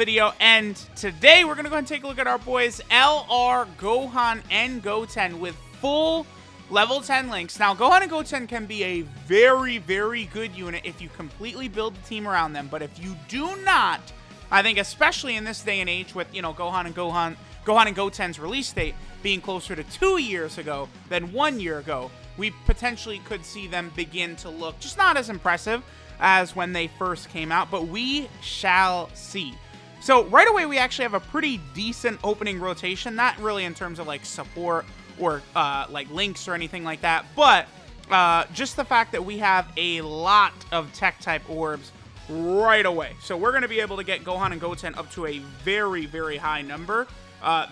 video, and today we're going to go ahead and take a look at our boys LR, Gohan, and Goten with full level 10 links. Now, Gohan and Goten can be a very, very good unit if you completely build the team around them, but if you do not, I think especially in this day and age with, you know, Gohan and Goten's release date being closer to 2 years ago than 1 year ago, we potentially could see them begin to look just not as impressive as when they first came out, but we shall see. So right away, we actually have a pretty decent opening rotation, not really in terms of like support or like links or anything like that, but just the fact that we have a lot of tech type orbs right away. So we're going to be able to get Gohan and Goten up to a very, very high number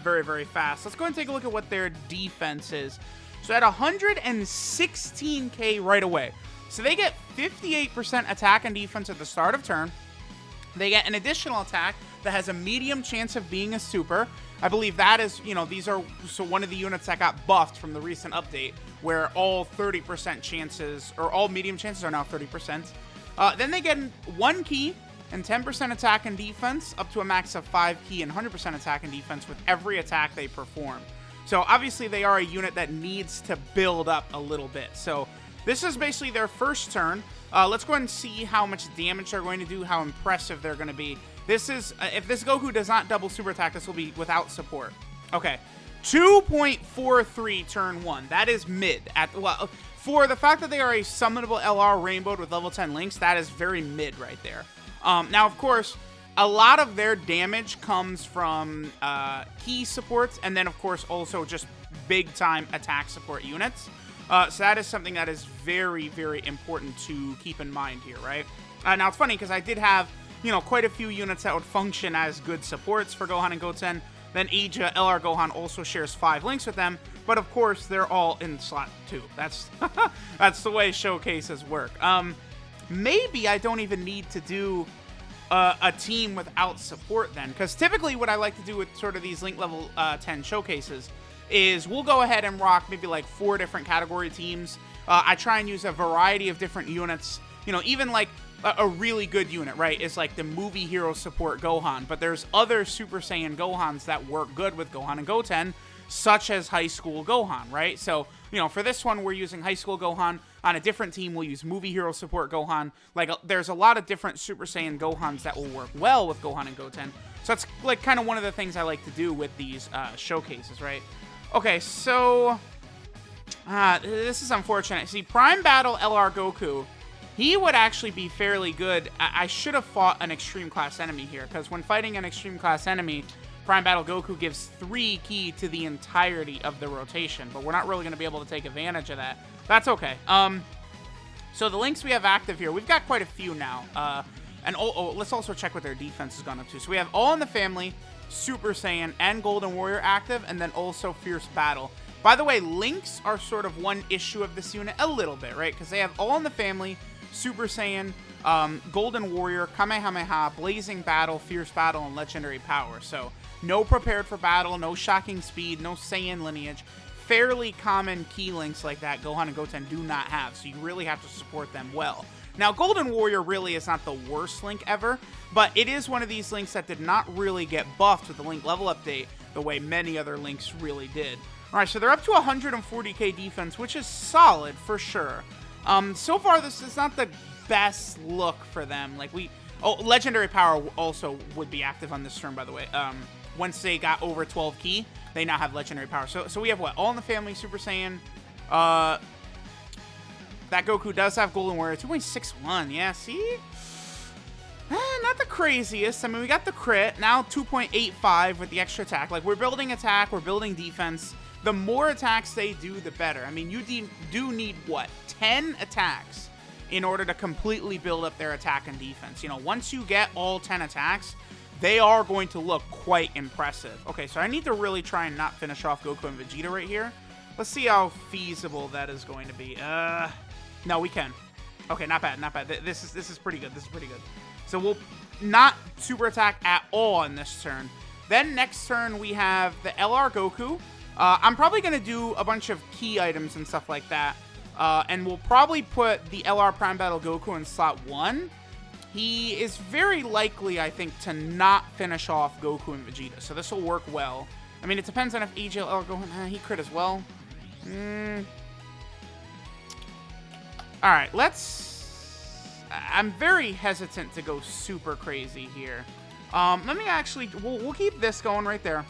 very, very fast. Let's go ahead and take a look at what their defense is. So at 116k right away. So they get 58% attack and defense at the start of turn. They get an additional attack that has a medium chance of being a super. I believe that is, you know, these are so one of the units that got buffed from the recent update where all 30% chances, or all medium chances are now 30%. Then they get 1 key and 10% attack and defense up to a max of 5 key and 100% attack and defense with every attack they perform. So obviously they are a unit that needs to build up a little bit. So this is basically their first turn. Let's go ahead and see how much damage they're going to do, how impressive they're going to be. This is, if this Goku does not double super attack, this will be without support. Okay, 2.43 turn 1. That is mid. Well, for the fact that they are a summonable LR rainbowed with level 10 links, that is very mid right there. Now, of course, a lot of their damage comes from key supports, and then, of course, also just big-time attack support units. So that is something that is very, very important to keep in mind here, right? Now, it's funny because I did have, you know, quite a few units that would function as good supports for Gohan and Goten. Then Aja LR Gohan also shares 5 links with them, but of course, they're all in slot 2. That's that's the way showcases work. Maybe I don't even need to do a team without support then, because typically what I like to do with sort of these link level 10 showcases is we'll go ahead and rock maybe like 4 different category teams. I try and use a variety of different units. You know, even like a really good unit, right, is like the movie hero support Gohan. But there's other Super Saiyan Gohans that work good with Gohan and Goten, such as High School Gohan, right? So, you know, for this one, we're using High School Gohan. On a different team, we'll use movie hero support Gohan. Like, there's a lot of different Super Saiyan Gohans that will work well with Gohan and Goten. So that's like kind of one of the things I like to do with these showcases, right? Okay, so this is unfortunate. See, Prime Battle LR Goku, he would actually be fairly good. I should have fought an Extreme Class enemy here, because when fighting an Extreme Class enemy, Prime Battle Goku gives 3 key to the entirety of the rotation, but we're not really going to be able to take advantage of that. That's okay. So the links we have active here, we've got quite a few now. And let's also check what their defense has gone up to. So we have All in the Family, Super Saiyan, and Golden Warrior active, and then also Fierce Battle. By the way, links are sort of one issue of this unit a little bit, right? Because they have All in the Family, Super Saiyan, Golden Warrior, Kamehameha, Blazing Battle, Fierce Battle, and Legendary Power. So no Prepared for Battle, no Shocking Speed, no Saiyan Lineage. Fairly common key links like that Gohan and Goten do not have, so you really have to support them well. Now, Golden Warrior really is not the worst link ever, but it is one of these links that did not really get buffed with the link level update the way many other links really did. All right, so they're up to 140k defense, which is solid for sure. So far, this is not the best look for them. Like Legendary Power also would be active on this turn, by the way. Once they got over 12 key, they now have Legendary Power. So we have what? All in the Family, Super Saiyan. That Goku does have Golden Warrior. 2.61. Yeah, see? Not the craziest. I mean, we got the crit. Now 2.85 with the extra attack. Like, we're building attack. We're building defense. The more attacks they do, the better. I mean, you do need, what? 10 attacks in order to completely build up their attack and defense. You know, once you get all 10 attacks, they are going to look quite impressive. Okay, so I need to really try and not finish off Goku and Vegeta right here. Let's see how feasible that is going to be. No, we can. Okay, not bad, not bad. This is pretty good. This is pretty good. So we'll not super attack at all in this turn. Then next turn we have the LR Goku. I'm probably going to do a bunch of key items and stuff like that. And we'll probably put the LR Prime Battle Goku in slot 1. he is very likely, I think, to not finish off Goku and Vegeta. So this will work well. I mean, it depends on if AGL LR Gohan, he crit as well. Alright, I'm very hesitant to go super crazy here. Let me actually, we'll keep this going right there.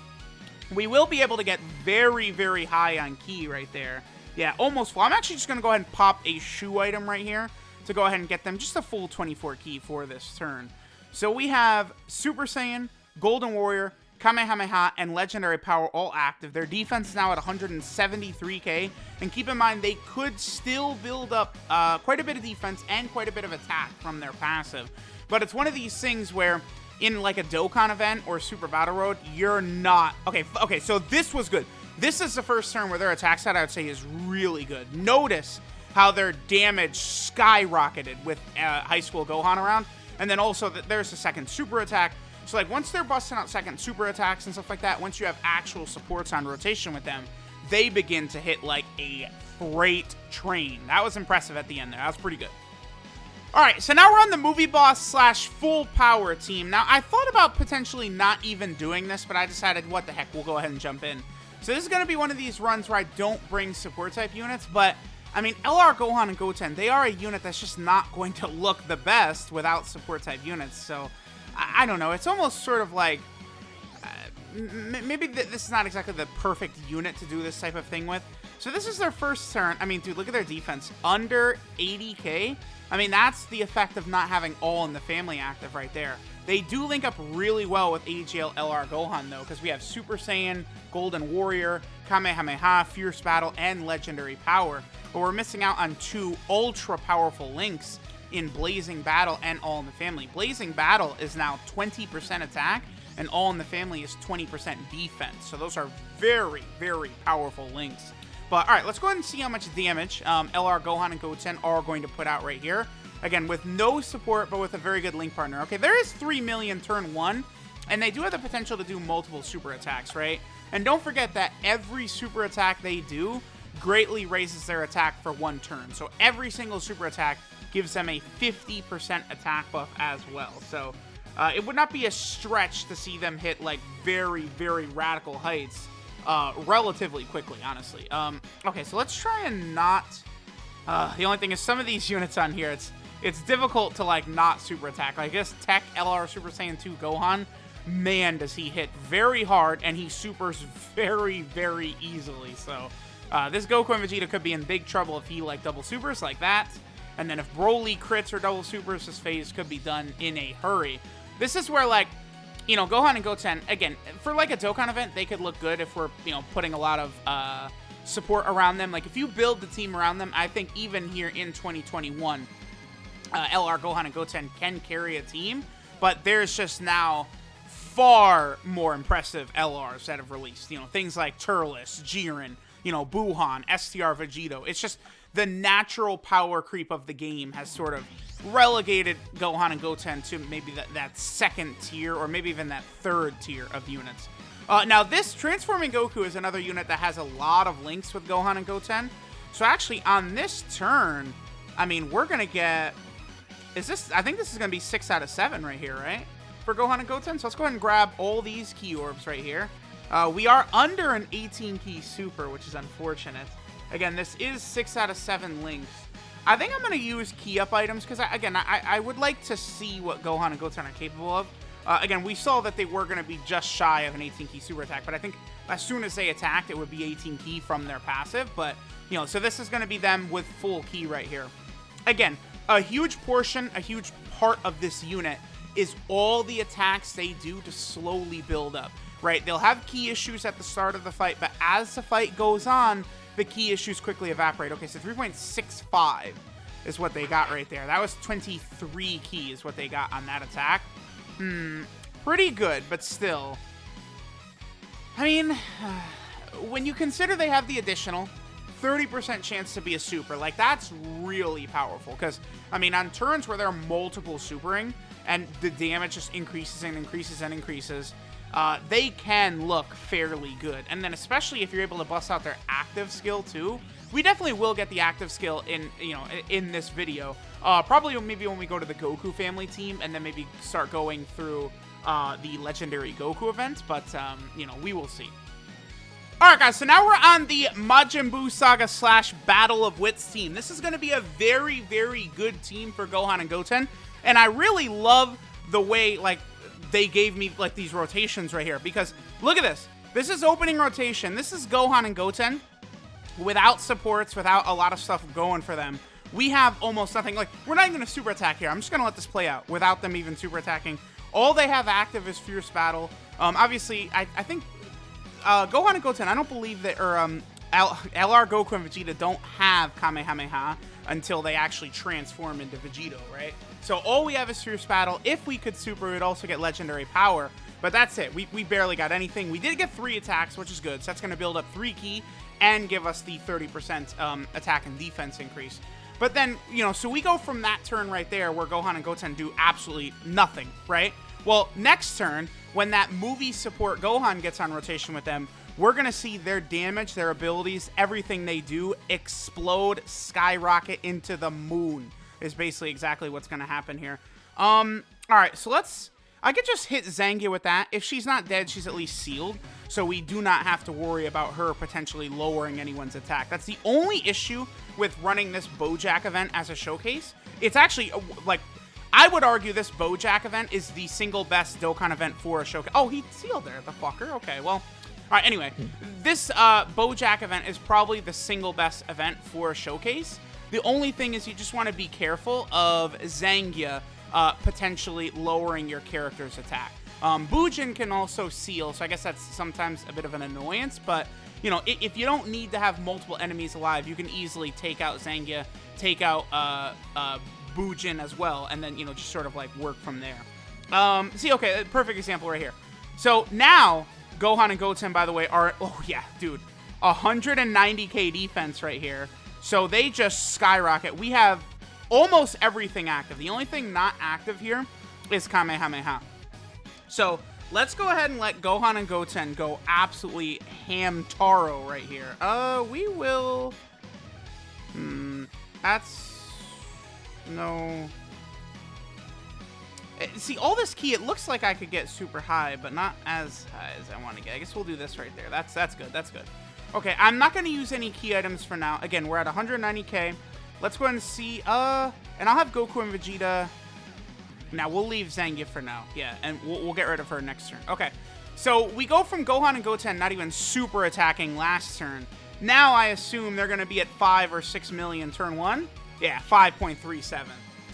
We will be able to get very, very high on ki right there. Yeah, almost full. I'm actually just going to go ahead and pop a shoe item right here to go ahead and get them just a full 24 ki for this turn. So we have Super Saiyan, Golden Warrior, Kamehameha, and Legendary Power all active. Their defense is now at 173k. And keep in mind, they could still build up quite a bit of defense and quite a bit of attack from their passive. But it's one of these things where in like a Dokkan event or Super Battle Road, you're not... Okay, so this was good. This is the first turn where their attack stat, I would say, is really good. Notice how their damage skyrocketed with High School Gohan around. And then also, there's a second super attack. So, like, once they're busting out second super attacks and stuff like that, once you have actual supports on rotation with them, they begin to hit, like, a freight train. That was impressive at the end there. That was pretty good. Alright, so now we're on the Movie Boss / Full Power team. Now, I thought about potentially not even doing this, but I decided, what the heck, we'll go ahead and jump in. So this is going to be one of these runs where I don't bring support-type units, but... I mean, LR Gohan and Goten, they are a unit that's just not going to look the best without support-type units, so... I don't know, it's almost sort of like... maybe this is not exactly the perfect unit to do this type of thing with. So this is their first turn. I mean, dude, look at their defense. Under 80k? I mean, that's the effect of not having All in the Family active right there. They do link up really well with AGL LR Gohan, though, because we have Super Saiyan, Golden Warrior, Kamehameha, Fierce Battle, and Legendary Power. But we're missing out on two ultra-powerful links in Blazing Battle and All in the Family. Blazing Battle is now 20% attack, and All in the Family is 20% defense. So those are very, very powerful links. But, alright, let's go ahead and see how much damage LR Gohan and Goten are going to put out right here. Again, with no support, but with a very good link partner. Okay, there is 3 million turn 1, and they do have the potential to do multiple super attacks, right? And don't forget that every super attack they do greatly raises their attack for one turn. So every single super attack gives them a 50% attack buff as well. So it would not be a stretch to see them hit like very, very radical heights relatively quickly, honestly. Okay, so let's try and not... the only thing is some of these units on here, it's difficult to like not super attack. Like this Tech LR Super Saiyan 2 Gohan, man, does he hit very hard, and he supers very, very easily. So this Goku and Vegeta could be in big trouble if he like double supers like that. And then if Broly crits or double supers, his phase could be done in a hurry. This is where, like, you know, Gohan and Goten, again, for like a Dokkan event, they could look good if we're, you know, putting a lot of support around them. Like, if you build the team around them, I think even here in 2021, LR Gohan and Goten can carry a team. But there's just now far more impressive LRs that have released. You know, things like Turles, Jiren, you know, Buhan, STR Vegito. It's just the natural power creep of the game has sort of relegated Gohan and Goten to maybe that second tier or maybe even that third tier of units. Now, this Transforming Goku is another unit that has a lot of links with Gohan and Goten. So actually, on this turn, I mean, we're going to get... I think this is going to be 6 out of 7 right here, right? For Gohan and Goten. So let's go ahead and grab all these key orbs right here. We are under an 18 key super, which is unfortunate. Again, this is 6 out of 7 links. I think I'm going to use key up items because, I would like to see what Gohan and Goten are capable of. Again, we saw that they were going to be just shy of an 18 key super attack, but I think as soon as they attacked, it would be 18 key from their passive. But, you know, so this is going to be them with full key right here. Again, a huge portion, a huge part of this unit is all the attacks they do to slowly build up, right? They'll have key issues at the start of the fight, but as the fight goes on, the key issues quickly evaporate. Okay, so 3.65 is what they got right there. That was 23 keys what they got on that attack. Pretty good, but still. I mean, when you consider they have the additional 30% chance to be a super, like, that's really powerful. Because, I mean, on turns where there are multiple supering and the damage just increases and increases and increases, they can look fairly good. And then especially if you're able to bust out their active skill too, we definitely will get the active skill in, in this video. Probably maybe when we go to the Goku family team, and then maybe start going through the legendary Goku event, but, we will see. Alright guys, so now we're on the Majin Buu Saga / Battle of Wits team. This is going to be a very, very good team for Gohan and Goten, and I really love the way, like, they gave me, like, these rotations right here, because look at this. This is opening rotation. This is Gohan and Goten without supports, without a lot of stuff going for them. We have almost nothing. Like, we're not even going to super attack here. I'm just going to let this play out without them even super attacking. All they have active is Fierce Battle. Obviously, I think Gohan and Goten, I don't believe that, or LR Goku and Vegeta don't have Kamehameha until they actually transform into Vegito, right? So all we have is Fierce Battle. If we could super, we'd also get Legendary Power, but that's it. We barely got anything. We did get 3 attacks, which is good, so that's going to build up 3 ki and give us the 30% attack and defense increase. But then, so we go from that turn right there where Gohan and Goten do absolutely nothing, right? Well, next turn, when that movie support Gohan gets on rotation with them, we're going to see their damage, their abilities, everything they do explode, skyrocket into the moon is basically exactly what's going to happen here. All right, so I could just hit Zangia with that. If she's not dead, she's at least sealed, so we do not have to worry about her potentially lowering anyone's attack. That's the only issue with running this Bojack event as a showcase. It's actually, like, I would argue this Bojack event is the single best Dokkan event for a showcase. Oh, he sealed there, the fucker. Okay, well, all right, anyway, this Bojack event is probably the single best event for a showcase. The only thing is you just want to be careful of Zangia potentially lowering your character's attack. Bujin can also seal, so I guess that's sometimes a bit of an annoyance, but, if you don't need to have multiple enemies alive, you can easily take out Zangia, take out Bujin as well, and then, just sort of, like, work from there. See, okay, perfect example right here. So now, Gohan and Goten, by the way, are, oh yeah, dude, 190k defense right here. So they just skyrocket. We have almost everything active. The only thing not active here is Kamehameha. So let's go ahead and let Gohan and Goten go absolutely ham-taro right here. We will... that's... no... See, all this ki, it looks like I could get super high, but not as high as I want to get. I guess we'll do this right there. That's good. That's good. Okay, I'm not going to use any key items for now. Again, we're at 190k. Let's go ahead and see. And I'll have Goku and Vegeta. Now, we'll leave Zangia for now. Yeah, and we'll get rid of her next turn. Okay, so we go from Gohan and Goten not even super attacking last turn. Now, I assume they're going to be at 5 or 6 million turn 1. Yeah, 5.37.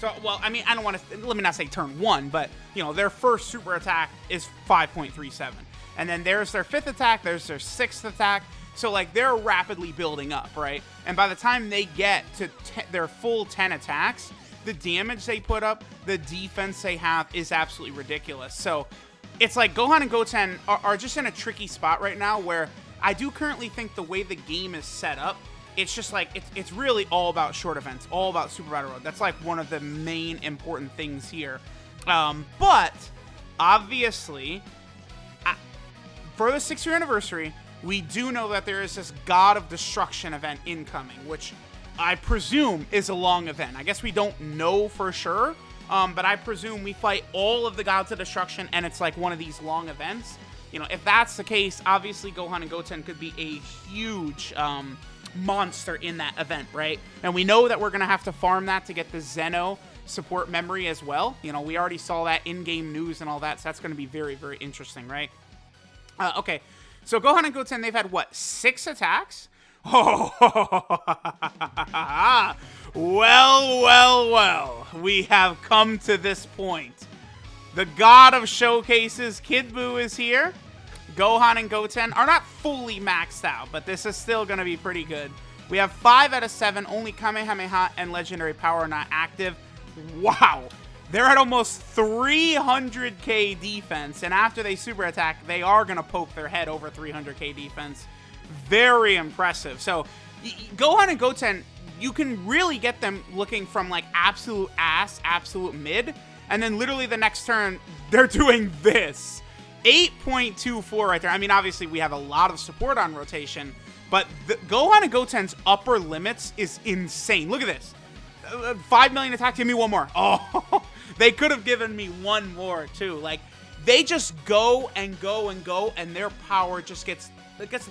So, well, I mean, I don't want to, let me not say turn 1, but, their first super attack is 5.37. And then there's their 5th attack, there's their 6th attack. So, like, they're rapidly building up, right? And by the time they get to their full 10 attacks, the damage they put up, the defense they have is absolutely ridiculous. So, it's like Gohan and Goten are just in a tricky spot right now where I do currently think the way the game is set up, it's just like, it's really all about short events, all about Super Battle Road. That's like one of the main important things here. But, obviously, for the 6th year anniversary, we do know that there is this God of Destruction event incoming, which I presume is a long event. I guess we don't know for sure, but I presume we fight all of the Gods of Destruction, and it's like one of these long events. If that's the case, obviously Gohan and Goten could be a huge monster in that event, right? And we know that we're going to have to farm that to get the Zeno support memory as well. We already saw that in-game news and all that, so that's going to be very, very interesting, right? Okay. So Gohan and Goten, they've had, what, 6 attacks? Oh, well. We have come to this point. The God of Showcases, Kid Buu, is here. Gohan and Goten are not fully maxed out, but this is still going to be pretty good. We have 5 out of 7. Only Kamehameha and Legendary Power are not active. Wow. They're at almost 300k defense, and after they super attack, they are going to poke their head over 300k defense. Very impressive. So, Gohan and Goten, you can really get them looking from, like, absolute ass, absolute mid, and then literally the next turn, they're doing this. 8.24 right there. I mean, obviously, we have a lot of support on rotation, But the Gohan and Goten's upper limits is insane. Look at this. 5 million attack. Give me one more. Oh, they could have given me one more too. Like, they just go and go and go, and their power just gets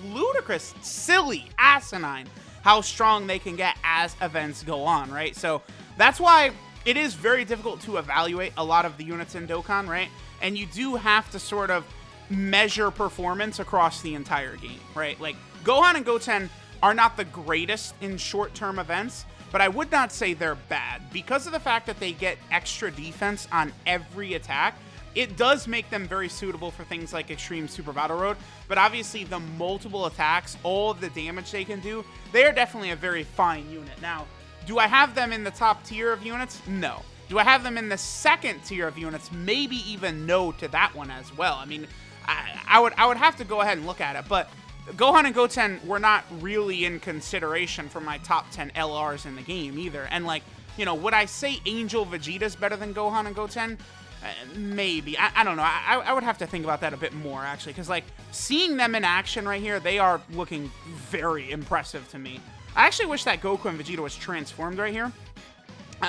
ludicrous, silly, asinine how strong they can get as events go on, right? So that's why it is very difficult to evaluate a lot of the units in Dokkan, right? And you do have to sort of measure performance across the entire game, right? Like, Gohan and Goten are not the greatest in short-term events, but I would not say they're bad. Because of the fact that they get extra defense on every attack, it does make them very suitable for things like Extreme Super Battle Road, but obviously the multiple attacks, all of the damage they can do, they are definitely a very fine unit. Now, do I have them in the top tier of units? No. Do I have them in the second tier of units? Maybe even no to that one as well. I mean, I would have to go ahead and look at it, but Gohan and Goten were not really in consideration for my top 10 LRs in the game either. And like, you know, would I say Angel Vegeta's better than Gohan and Goten? Maybe. I don't know. I would have to think about that a bit more, actually, because, like, seeing them in action right here, they are looking very impressive to me. I actually wish that Goku and Vegeta was transformed right here,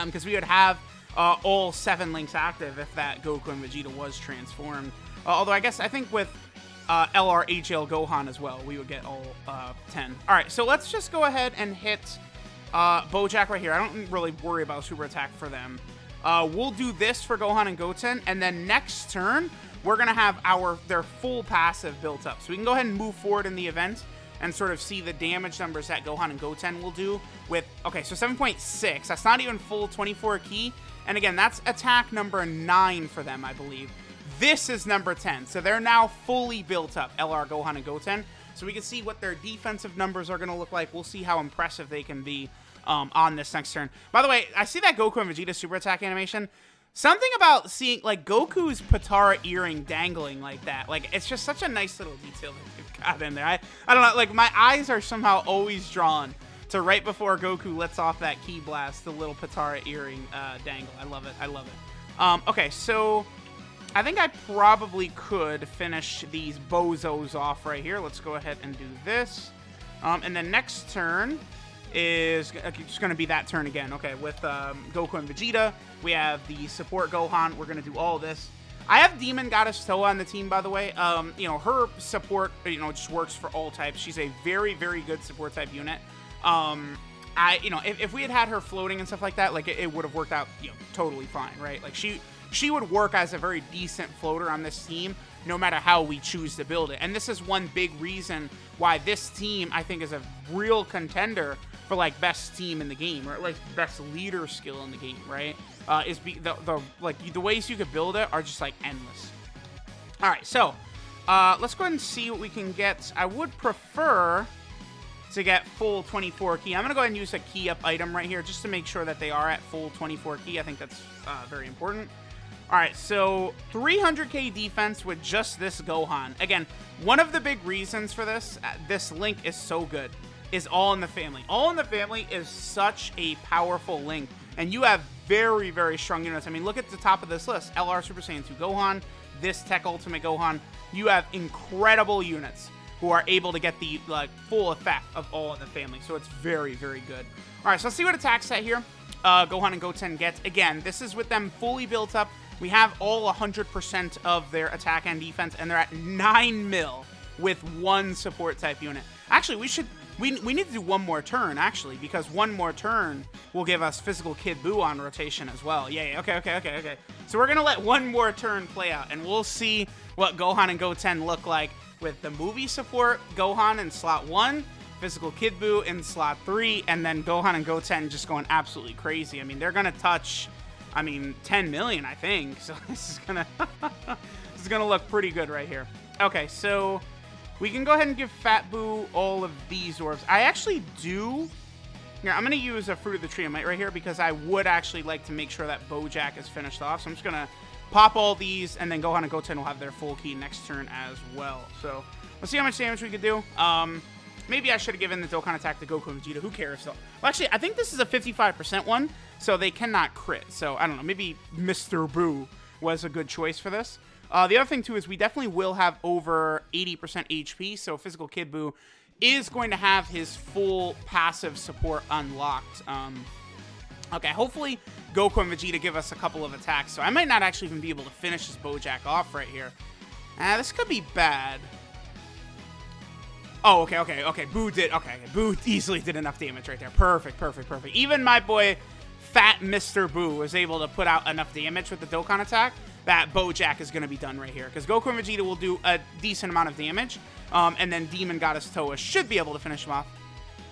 because we would have all 7 links active if that Goku and Vegeta was transformed. Although I think with LR HL Gohan as well, we would get all 10. All right, so let's just go ahead and hit Bojack right here. I don't really worry about super attack for them. We'll do this for Gohan and Goten, and then next turn, we're going to have their full passive built up. So we can go ahead and move forward in the event and sort of see the damage numbers that Gohan and Goten will do with, okay, so 7.6. That's not even full 24 key. And again, that's attack number 9 for them, I believe. This is number 10. So they're now fully built up, LR Gohan and Goten. So we can see what their defensive numbers are going to look like. We'll see how impressive they can be on this next turn. By the way, I see that Goku and Vegeta super attack animation. Something about seeing, like, Goku's Patara earring dangling like that. Like, it's just such a nice little detail that they've got in there. I don't know, like, my eyes are somehow always drawn to right before Goku lets off that ki blast, the little Patara earring dangle. I love it. I love it. Okay, so I think I probably could finish these bozos off right here. Let's go ahead and do this. And then next turn is just going to be that turn again. Okay, with Goku and Vegeta, we have the support Gohan. We're going to do all this. I have Demon Goddess Toa on the team, by the way. You know, her support, you know, just works for all types. She's a very, very good support type unit. You know, if we had her floating and stuff like that, like, it would have worked out, you know, totally fine, right? Like, she would work as a very decent floater on this team, no matter how we choose to build it. And this is one big reason why this team, I think, is a real contender for, like, best team in the game, or, like, best leader skill in the game, right? The ways you could build it are just, like, endless. All right, so let's go ahead and see what we can get. I would prefer to get full 24 key. I'm going to go ahead and use a key up item right here just to make sure that they are at full 24 key. I think that's very important. All right, so 300k defense with just this Gohan. Again, one of the big reasons for this link is so good, is All in the Family. All in the Family is such a powerful link, and you have very, very strong units. I mean, look at the top of this list. LR Super Saiyan 2 Gohan, this Tech Ultimate Gohan. You have incredible units who are able to get the, like, full effect of All in the Family, so it's very, very good. All right, so let's see what attack set here Gohan and Goten gets. Again, this is with them fully built up. We have all 100% of their attack and defense, and they're at 9 mil with one support type unit. Actually, we need to do one more turn, actually, because one more turn will give us Physical Kid Buu on rotation as well. Yeah, okay. So we're going to let one more turn play out, and we'll see what Gohan and Goten look like with the movie support, Gohan in slot 1, Physical Kid Buu in slot 3, and then Gohan and Goten just going absolutely crazy. I mean, they're going to touch, 10 million, I think. So this is gonna look pretty good right here. Okay, so we can go ahead and give Fat Buu all of these orbs. I actually do. Here, I'm gonna use a Fruit of the Tree of Might right here because I would actually like to make sure that Bojack is finished off. So I'm just gonna pop all these, and then Gohan and Goten will have their full key next turn as well. So let's see how much damage we could do. Maybe I should have given the Dokkan attack to Goku and Vegeta. Who cares? So, well, actually, I think this is a 55% one, so they cannot crit. So, I don't know. Maybe Mr. Buu was a good choice for this. The other thing, too, is we definitely will have over 80% HP, so Physical Kid Buu is going to have his full passive support unlocked. Okay, hopefully Goku and Vegeta give us a couple of attacks, so I might not actually even be able to finish this Bojack off right here. This could be bad. Oh, okay. Boo easily did enough damage right there. Perfect. Even my boy, Fat Mr. Boo, was able to put out enough damage with the Dokkan attack that Bojack is going to be done right here. Because Goku and Vegeta will do a decent amount of damage, and then Demon Goddess Toa should be able to finish him off.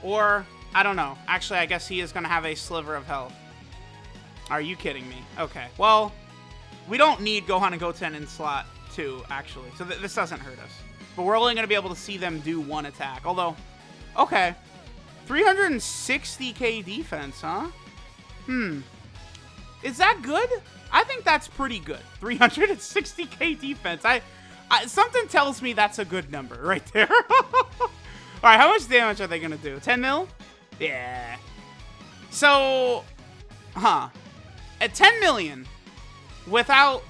Or, I don't know. Actually, I guess he is going to have a sliver of health. Are you kidding me? Okay, well, we don't need Gohan and Goten in slot 2, actually. So this doesn't hurt us. But we're only going to be able to see them do one attack. Although, okay. 360k defense, huh? Is that good? I think that's pretty good. 360k defense. Something tells me that's a good number right there. Alright, how much damage are they going to do? 10 mil? Yeah. So, at 10 million without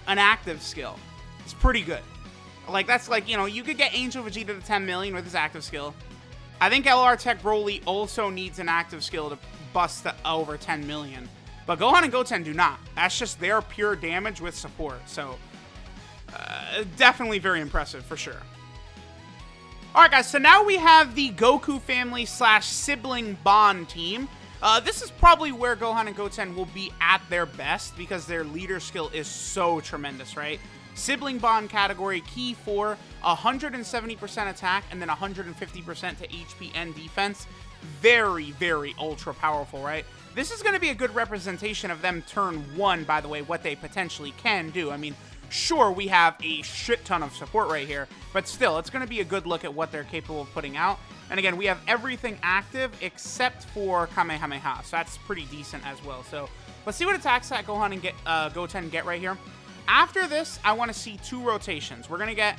an active skill, it's pretty good. Like, that's like, you know, you could get Angel Vegeta to 10 million with his active skill. I think LR Tech Broly also needs an active skill to bust over 10 million. But Gohan and Goten do not. That's just their pure damage with support. So, definitely very impressive for sure. Alright guys, so now we have the Goku family / sibling bond team. This is probably where Gohan and Goten will be at their best because their leader skill is so tremendous, right? Sibling bond category, key for 170% attack and then 150% to HP and defense. Very, very ultra powerful, right? This is going to be a good representation of them turn 1, by the way, what they potentially can do. I mean, sure, we have a shit ton of support right here, but still, it's going to be a good look at what they're capable of putting out. And again, we have everything active except for Kamehameha, so that's pretty decent as well. So let's see what attacks that Gohan and Goten get right here. After this, I want to see 2 rotations. We're going to get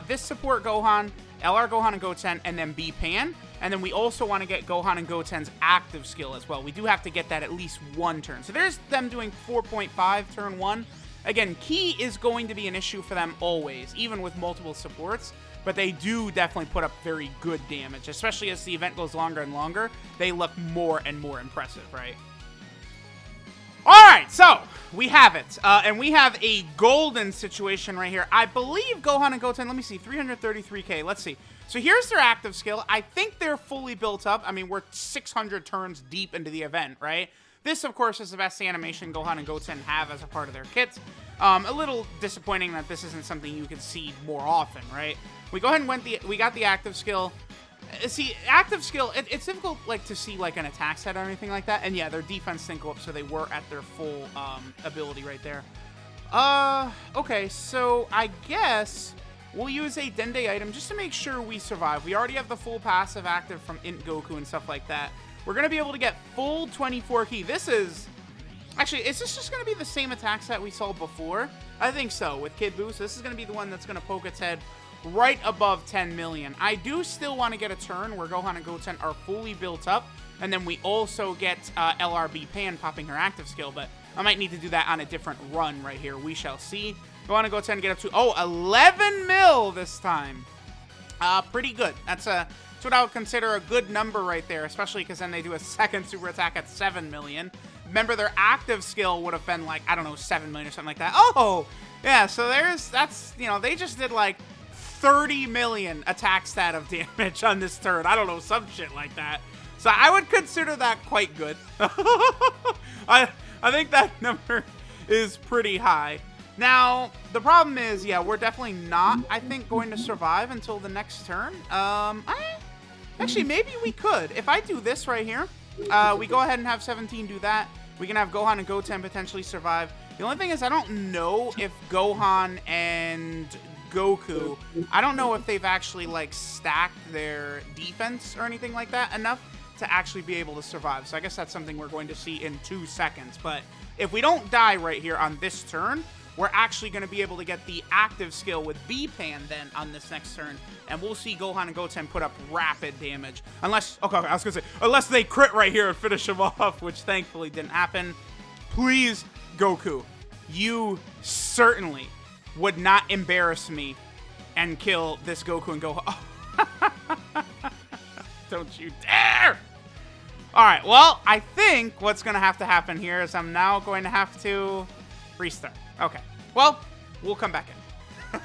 this support Gohan, LR Gohan and Goten, and then B-Pan. And then we also want to get Gohan and Goten's active skill as well. We do have to get that at least 1 turn. So there's them doing 4.5 turn 1. Again, key is going to be an issue for them always, even with multiple supports. But they do definitely put up very good damage, especially as the event goes longer and longer. They look more and more impressive, right? Alright, so we have it. And we have a golden situation right here. I believe Gohan and Goten, let me see, 333k. Let's see. So here's their active skill. I think they're fully built up. I mean, we're 600 turns deep into the event, right? This, of course, is the best animation Gohan and Goten have as a part of their kits. A little disappointing that this isn't something you can see more often, right? We go ahead and we got the active skill. See, active skill, it's difficult like to see like an attack set or anything like that. And yeah, their defense didn't go up, so they were at their full ability right there. Okay, so I guess we'll use a Dende item just to make sure we survive. We already have the full passive active from Int Goku and stuff like that. We're going to be able to get full 24 key. This is... Actually, is this just going to be the same attack set we saw before? I think so, with Kid Buu. So this is going to be the one that's going to poke its head right above 10 million. I do still want to get a turn where Gohan and Goten are fully built up. And then we also get LRB Pan popping her active skill. But I might need to do that on a different run right here. We shall see. Gohan and Goten get up to, 11 mil this time. Pretty good. That's what I would consider a good number right there, especially because then they do a second super attack at 7 million. Remember, their active skill would have been like, I don't know, 7 million or something like that. Oh, yeah, so that's, you know, they just did like 30 million attack stat of damage on this turn. I don't know, some shit like that. So I would consider that quite good. I think that number is pretty high. Now, the problem is, yeah, we're definitely not, I think, going to survive until the next turn. Actually, maybe we could. If I do this right here, we go ahead and have 17 do that. We can have Gohan and Goten potentially survive. The only thing is, I don't know if Gohan and Goku, I don't know if they've actually, like, stacked their defense or anything like that enough to actually be able to survive. So I guess that's something we're going to see in 2 seconds. But if we don't die right here on this turn, we're actually going to be able to get the active skill with B-Pan then on this next turn. And we'll see Gohan and Goten put up rapid damage. Unless, okay, I was going to say, unless they crit right here and finish him off, which thankfully didn't happen. Please, Goku, you certainly would not embarrass me and kill this Goku and Gohan. Don't you dare! Alright, well, I think what's going to happen here is I'm now going to have to restart. Okay, well, we'll come back in.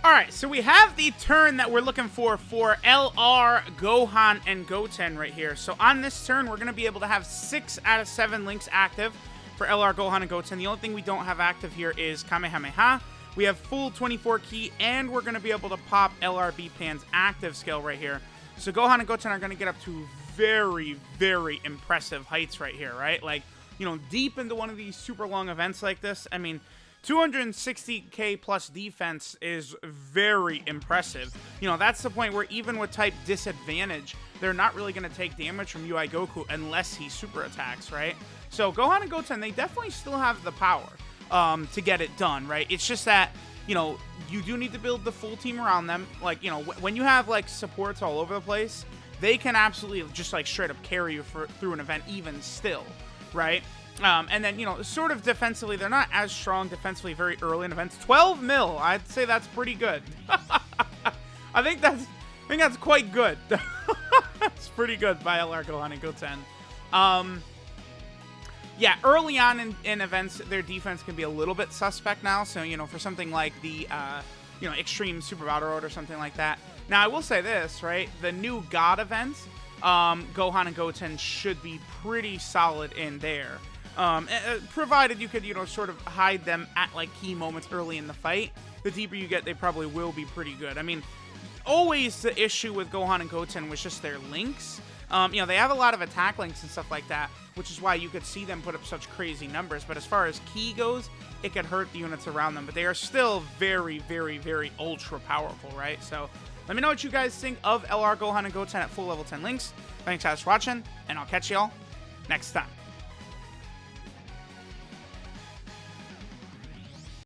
Alright, so we have the turn that we're looking for LR, Gohan, and Goten right here. So on this turn, we're going to be able to have 6 out of 7 links active for LR, Gohan, and Goten. The only thing we don't have active here is Kamehameha. We have full 24 key, and we're going to be able to pop LRB Pan's active skill right here. So Gohan and Goten are going to get up to very, very impressive heights right here, right? Like, you know, deep into one of these super long events like this. I mean, 260k plus defense is very impressive. You know, that's the point where even with type disadvantage, they're not really going to take damage from UI Goku unless he super attacks, right? So Gohan and Goten, they definitely still have the power to get it done, right? It's just that, you know, you do need to build the full team around them. Like, you know, when you have, like, supports all over the place, they can absolutely just, like, straight up carry you through an event even still, right? And then, you know, sort of defensively, they're not as strong defensively very early in events. 12 mil, I'd say that's pretty good. I think that's quite good. It's pretty good by LR, Gohan, and Goten. Yeah, early on in events, their defense can be a little bit suspect now. So, you know, for something like the, you know, Extreme Super Battle Road or something like that. Now, I will say this, right? The new God event, Gohan and Goten should be pretty solid in there. Provided you could, you know, sort of hide them at, like, key moments early in the fight. The deeper you get, they probably will be pretty good. I mean, always the issue with Gohan and Goten was just their links. You know, they have a lot of attack links and stuff like that, which is why you could see them put up such crazy numbers. But as far as key goes, it could hurt the units around them. But they are still very, very, very ultra powerful, right? So let me know what you guys think of LR, Gohan, and Goten at full level 10 links. Thanks guys for watching, and I'll catch y'all next time.